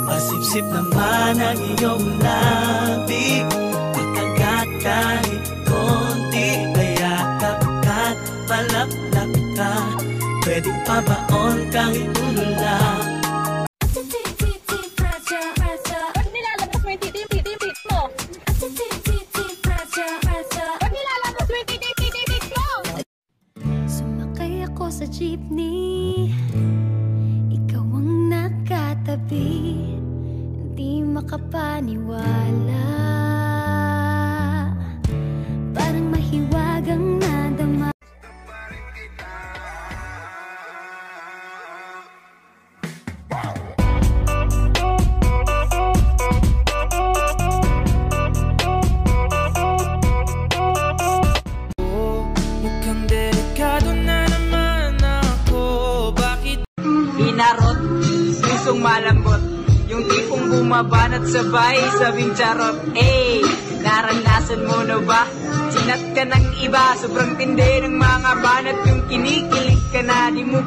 Masipsip naman ang iyong labi, pagkagat kahit konti, kayakap ka't palaplap ka, pwedeng pabaon kahit ulo lang. Ba't nilalabas mo yung titi-titi-tit mo? Ba't nilalabas mo yung titi-titi-tit mo? Sumakay ako sa jeepney, ikaw ang nakatabi, hindi makapaniwala, parang mahiwagang nadama. Mukhang delikado na naman ako, bakit? Inarot, pusong malambot, yung tipong bumabanat sabay, sabing charot. Naranasan mo na ba? Sinat ka ng iba, sobrang tindi ng mga banat, yung kinikilig ka na, di mo